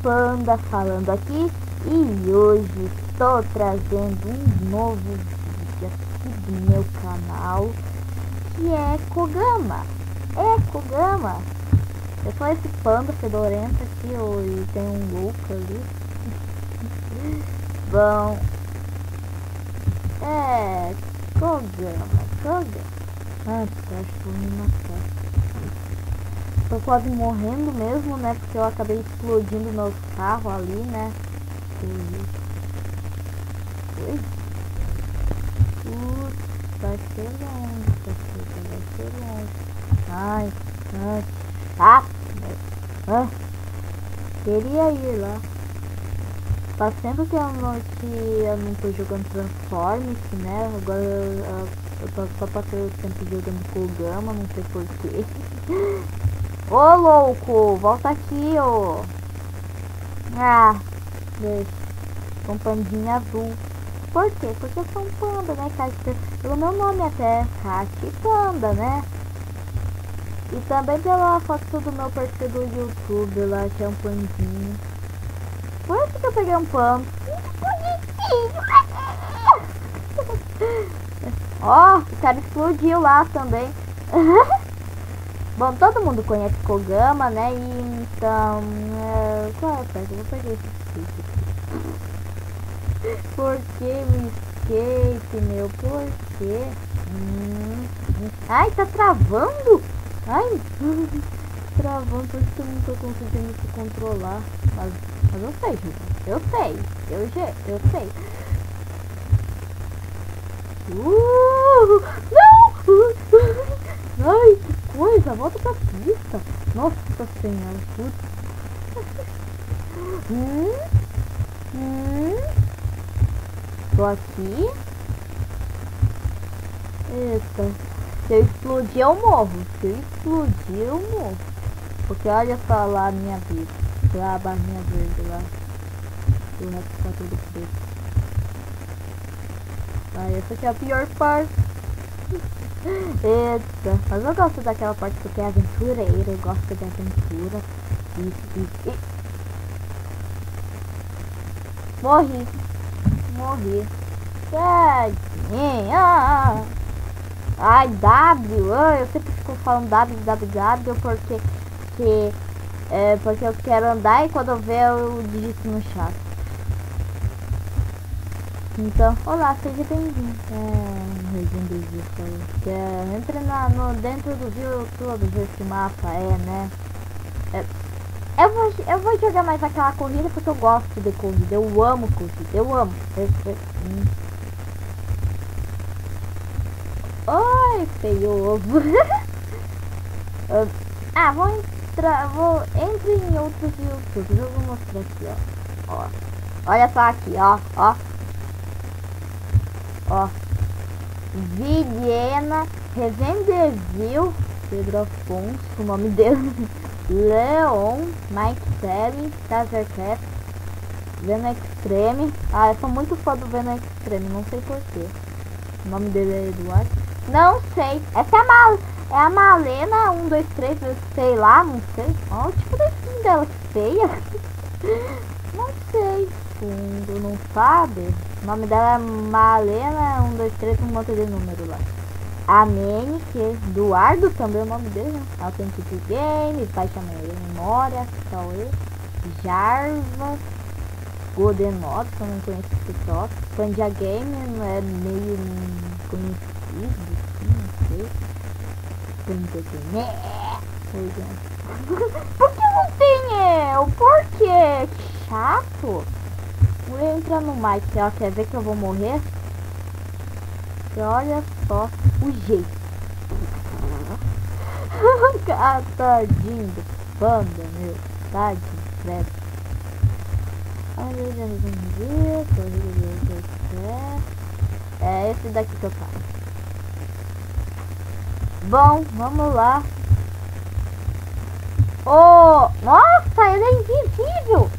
Panda falando aqui, e hoje estou trazendo um novo vídeo aqui do meu canal, que é Kogama. Kogama. Eu sou esse panda fedorento aqui, e tem um louco ali. Bom, Kogama. Ah, acho que vou me matar. Tô quase morrendo mesmo, né? Porque eu acabei explodindo meus carros ali, né? Oi? Vai ser longe, vai ser longe. Ai. Queria ir lá. Faz tempo que eu não tô jogando Transformers, né? Agora eu tô só passei o tempo jogando Kogama, não sei porquê. Ô louco, volta aqui, ô. Ah, deixa. Com pandinha azul. Por quê? Porque eu sou um panda, né, cara? Pelo meu nome até, Kati Panda, né? E também pela foto do meu perfil do YouTube lá, que é um pandinho. Por isso que eu peguei um panda. Ó, o cara explodiu lá também. Bom, todo mundo conhece Kogama, né? E então... qual é o peço? Eu vou pegar esse skate aqui. Por que o skate, meu? Por quê? Ai, tá travando? Ai, travando porque eu não tô conseguindo se controlar. Mas eu sei, gente. Eu sei. Não! Ai, que coisa! Volta pra pista! Nossa senhora, putz! Tô aqui. Eita. Se eu explodir, eu morro. Porque olha só lá a minha vida. Lá a barrinha verde lá. O resto tá tudo preto. Ai, essa aqui é a pior parte. Eita, mas eu gosto daquela parte porque é aventureira, eu gosto de aventura. Morri. Tadinha. Ai, W, eu sempre fico falando W porque eu quero andar e quando eu ver eu digito no chat. Então, olá, seja bem-vindo. Entre dentro do YouTube esse mapa, né? Eu vou jogar mais aquela corrida porque eu gosto de corrida. Eu amo corrida, Oi, feio ovo. Entre em outros YouTubes. Eu vou mostrar aqui, ó. Olha só aqui, ó. Vilhena, Revendeville, Pedro Afonso, o nome dele. Leon, Mike Telly, Tazercast, Venom Extreme. Eu sou muito fã do Venom Extreme, não sei porquê. O nome dele é Eduardo. Não sei. Essa é a Malena 1, 2, 3, sei lá, não sei. Olha o tipo da skin dela, que feia. Não sei. Fundo, não sabe? O nome dela é Malena 1, 2, 3, um monte de número lá. A Mene, que é Eduardo também é o nome dele, né? Authentic Games, Baixa Memória, Cauê, Jarva, Godenot, que eu não conheço o TikTok. Pandia Game, não é meio conhecido, assim, não sei. Pandia Game, por que não tem eu? Por quê? Que chato. Vou entrar no mic, ó, quer ver que eu vou morrer? E olha só o jeito. Tadinho do panda, meu. Tadinho, credo. Olha, já resolvi. É esse daqui que eu tava. Bom, vamos lá. Nossa, ele é invisível.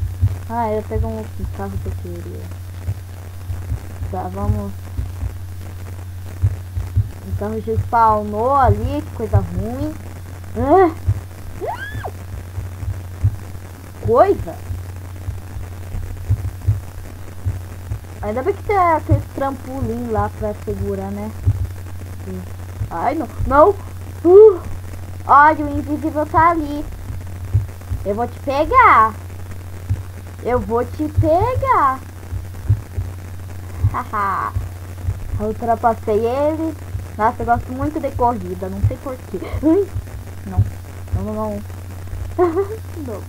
Eu peguei um carro que eu queria. Tá, vamos. O carro já spawnou ali, que coisa ruim. Coisa? Ainda bem que tem aquele trampolim lá pra segurar, né? Ai, não. Não. Olha, o invisível tá ali. Eu vou te pegar. Eu vou te pegar. Haha. Ultrapassei ele. Nossa, eu gosto muito de corrida. Não sei porquê. Não. Não, não, não. Não.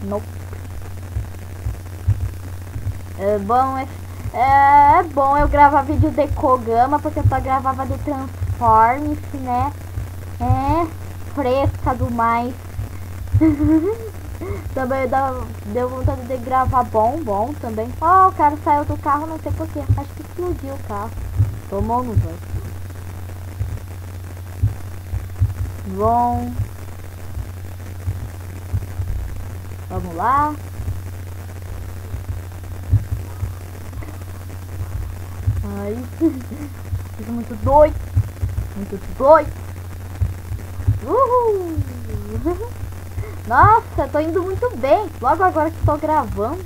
Não. É bom eu gravar vídeo de Kogama, porque eu só gravava de Transformers, né? É fresca do mais. Também deu vontade de gravar bom também. Ó, o cara saiu do carro, não sei porquê. Acho que explodiu o carro. Tomou no banho. Bom. Vamos lá. Ai, fico muito doido. Muito doido. Uhul. Nossa, tô indo muito bem. Logo agora que estou gravando.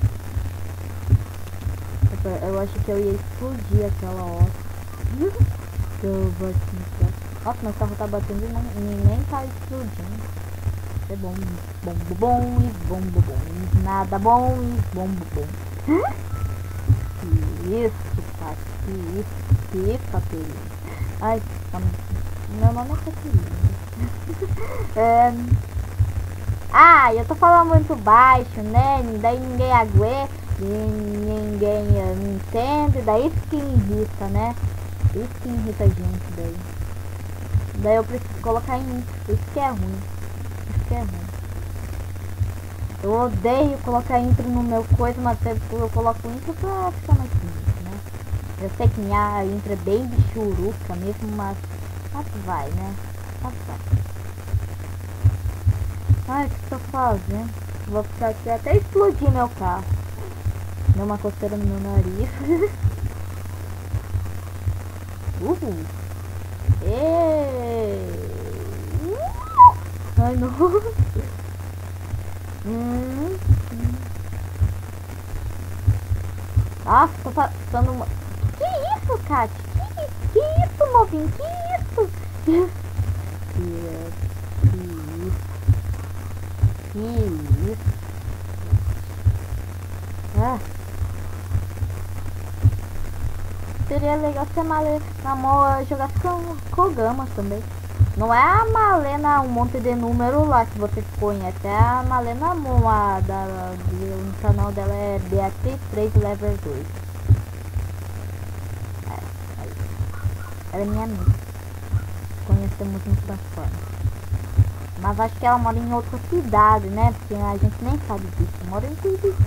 Eu acho que eu ia explodir aquela hora. Eu vou aqui. Nossa, meu carro tá batendo e nem tá explodindo. É bom, bom e bom. Nada bom e bom. Isso, cara. Isso, Caterina. Ai, meu nome é Caterina. Ah, eu tô falando muito baixo, né? Daí ninguém aguenta, ninguém me entende, daí isso que irrita, né? Isso que irrita a gente daí. Daí eu preciso colocar em intro, isso que é ruim. Isso que é ruim. Eu odeio colocar intro no meu coisa, mas eu coloco intro pra ficar mais bonito, né? Eu sei que minha intro é bem bichuruca mesmo, mas vai, né? Mas vai. Ai, o que estou fazendo? Vou ficar aqui até explodir meu carro. Deu uma coceira no meu nariz. Ai, não. Nossa, tô passando uma... Que isso, Kat? Que isso, novinho? Que isso? Isso. Seria legal se a Malena jogasse com Kogama também. Não é a Malena, um monte de número lá que você conhece. É a Malena Moa, o canal dela é Beatriz 3 Level 2. Ela é minha amiga. Conhecemos no Transformers. Mas acho que ela mora em outra cidade, né? Porque a gente nem sabe disso. Mora em tudo isso.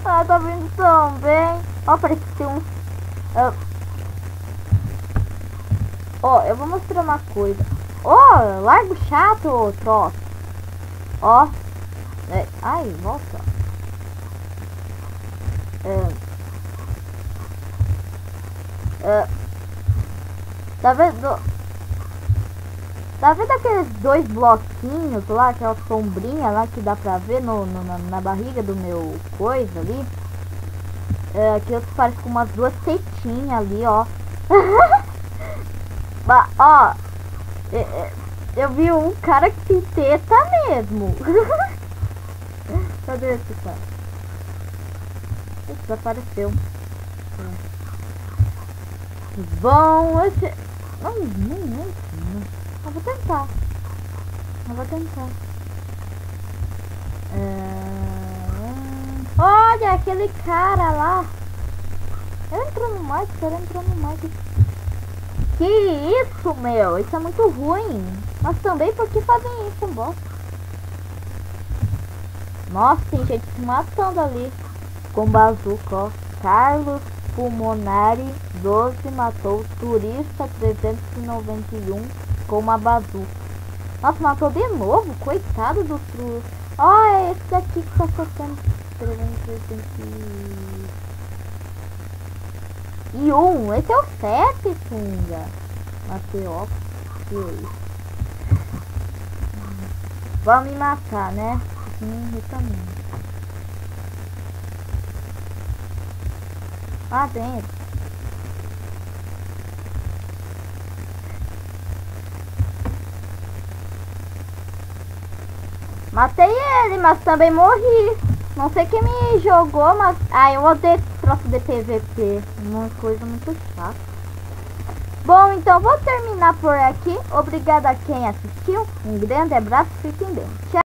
Ah, tá vindo tão bem. Ó, parece que tem uns... Ó, eu vou mostrar uma coisa. Ó, largo chato, troço. Ó. Ai, volta. Tá vendo? Tá vendo aqueles dois bloquinhos lá, aquela sombrinha lá que dá pra ver na barriga do meu coisa ali? Aquilo que parece com umas duas tetinhas ali, ó. Ó, eu vi um cara que tem teta mesmo. Cadê esse cara? Esse desapareceu. Bom, esse... Não. Eu vou tentar. Olha, aquele cara lá. Ele entrou no mic, Que isso, meu? Isso é muito ruim. Mas também porque fazem isso, bosta. Nossa, tem gente se matando ali. Com bazuca, ó. Carlos Pulmonari 12 matou turista 391 com uma bazuca. Nossa, matou de novo? Coitado do truque. Ó, é esse daqui que tá sofrendo 361. Esse é o 7, Funga. Matei, ó. Que isso? Vão me matar, né? Também. Lá dentro. Matei ele, mas também morri. Não sei quem me jogou, mas... Ah, eu odeio esse troço de PVP. Uma coisa muito chata. Bom, então vou terminar por aqui. Obrigada a quem assistiu. Um grande abraço, fiquem bem. Tchau.